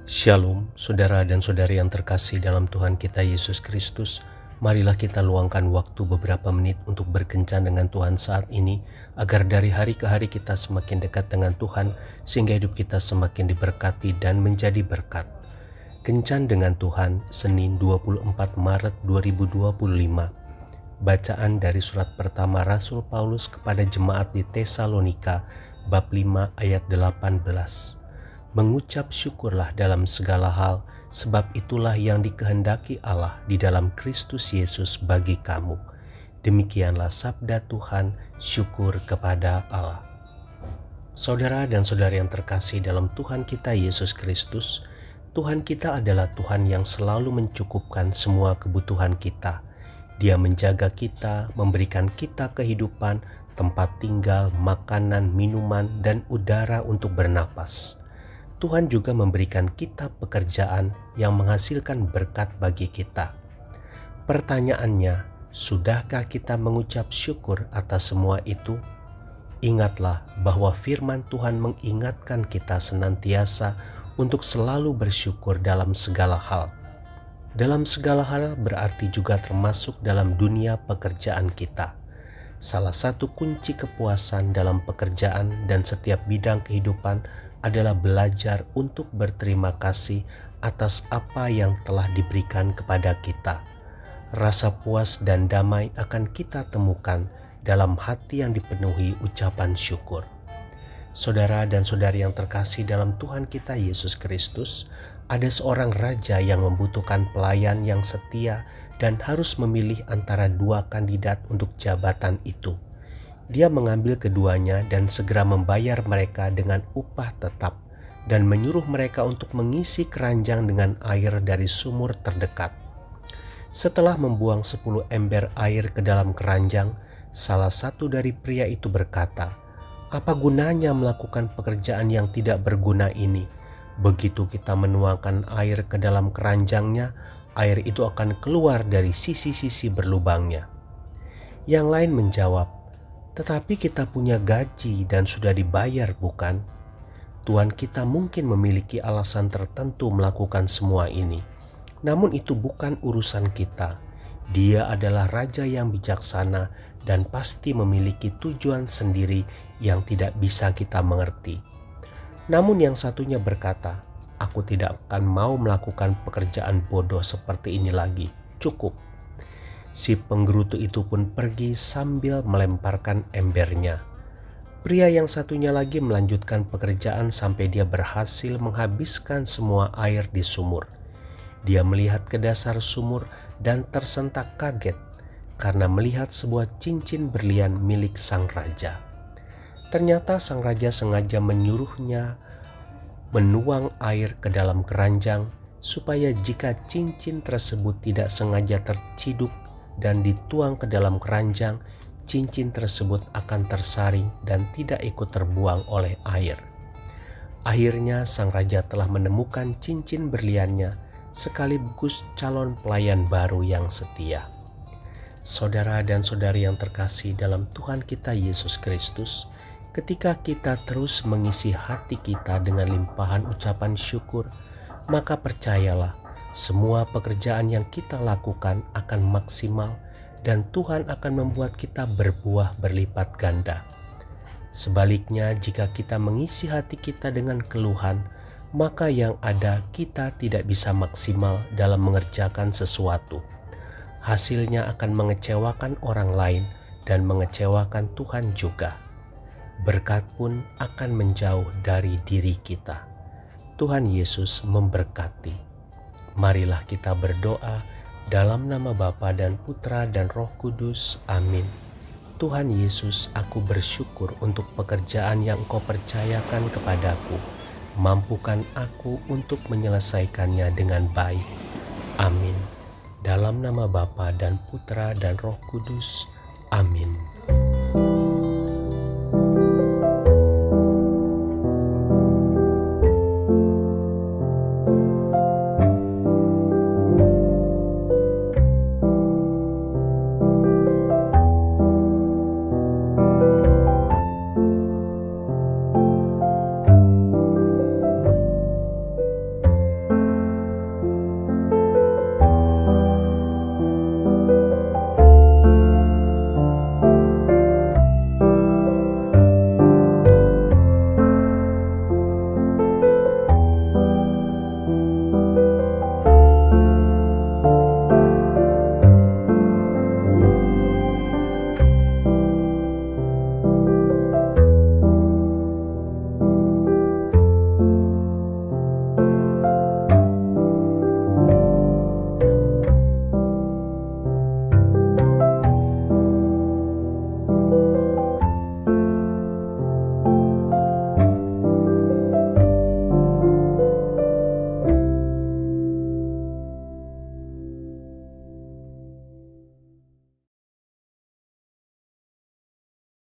Shalom, saudara dan saudari yang terkasih dalam Tuhan kita Yesus Kristus. Marilah kita luangkan waktu beberapa menit untuk berkencan dengan Tuhan saat ini, agar dari hari ke hari kita semakin dekat dengan Tuhan, sehingga hidup kita semakin diberkati dan menjadi berkat. Kencan dengan Tuhan, Senin 24 Maret 2025. Bacaan dari surat pertama Rasul Paulus kepada jemaat di Tesalonika, bab 5 ayat 18. Mengucap syukurlah dalam segala hal, sebab itulah yang dikehendaki Allah di dalam Kristus Yesus bagi kamu. Demikianlah sabda Tuhan, syukur kepada Allah. Saudara dan saudari yang terkasih dalam Tuhan kita Yesus Kristus, Tuhan kita adalah Tuhan yang selalu mencukupkan semua kebutuhan kita. Dia menjaga kita, memberikan kita kehidupan, tempat tinggal, makanan, minuman, dan udara untuk bernapas. Tuhan juga memberikan kita pekerjaan yang menghasilkan berkat bagi kita. Pertanyaannya, sudahkah kita mengucap syukur atas semua itu? Ingatlah bahwa firman Tuhan mengingatkan kita senantiasa untuk selalu bersyukur dalam segala hal. Dalam segala hal berarti juga termasuk dalam dunia pekerjaan kita. Salah satu kunci kepuasan dalam pekerjaan dan setiap bidang kehidupan adalah belajar untuk berterima kasih atas apa yang telah diberikan kepada kita. Rasa puas dan damai akan kita temukan dalam hati yang dipenuhi ucapan syukur. Saudara dan saudari yang terkasih dalam Tuhan kita Yesus Kristus, ada seorang raja yang membutuhkan pelayan yang setia dan harus memilih antara dua kandidat untuk jabatan itu. Dia mengambil keduanya dan segera membayar mereka dengan upah tetap dan menyuruh mereka untuk mengisi keranjang dengan air dari sumur terdekat. Setelah membuang 10 ember air ke dalam keranjang, salah satu dari pria itu berkata, "Apa gunanya melakukan pekerjaan yang tidak berguna ini? Begitu kita menuangkan air ke dalam keranjangnya, air itu akan keluar dari sisi-sisi berlubangnya." Yang lain menjawab, "Tetapi kita punya gaji dan sudah dibayar, bukan?" Tuhan kita mungkin memiliki alasan tertentu melakukan semua ini. Namun itu bukan urusan kita. Dia adalah raja yang bijaksana dan pasti memiliki tujuan sendiri yang tidak bisa kita mengerti. Namun yang satunya berkata, "Aku tidak akan mau melakukan pekerjaan bodoh seperti ini lagi. Cukup." Si penggerutu itu pun pergi sambil melemparkan embernya. Pria yang satunya lagi melanjutkan pekerjaan sampai dia berhasil menghabiskan semua air di sumur. Dia melihat ke dasar sumur dan tersentak kaget karena melihat sebuah cincin berlian milik sang raja. Ternyata sang raja sengaja menyuruhnya menuang air ke dalam keranjang supaya jika cincin tersebut tidak sengaja terciduk dan dituang ke dalam keranjang, cincin tersebut akan tersaring dan tidak ikut terbuang oleh air. Akhirnya sang raja telah menemukan cincin berliannya sekaligus calon pelayan baru yang setia. Saudara dan saudari yang terkasih dalam Tuhan kita Yesus Kristus, ketika kita terus mengisi hati kita dengan limpahan ucapan syukur, maka percayalah, semua pekerjaan yang kita lakukan akan maksimal dan Tuhan akan membuat kita berbuah berlipat ganda. Sebaliknya, jika kita mengisi hati kita dengan keluhan, maka yang ada kita tidak bisa maksimal dalam mengerjakan sesuatu. Hasilnya akan mengecewakan orang lain dan mengecewakan Tuhan juga. Berkat pun akan menjauh dari diri kita. Tuhan Yesus memberkati. Marilah kita berdoa dalam nama Bapa dan Putra dan Roh Kudus. Amin. Tuhan Yesus, aku bersyukur untuk pekerjaan yang Engkau percayakan kepadaku. Mampukan aku untuk menyelesaikannya dengan baik. Amin. Dalam nama Bapa dan Putra dan Roh Kudus. Amin.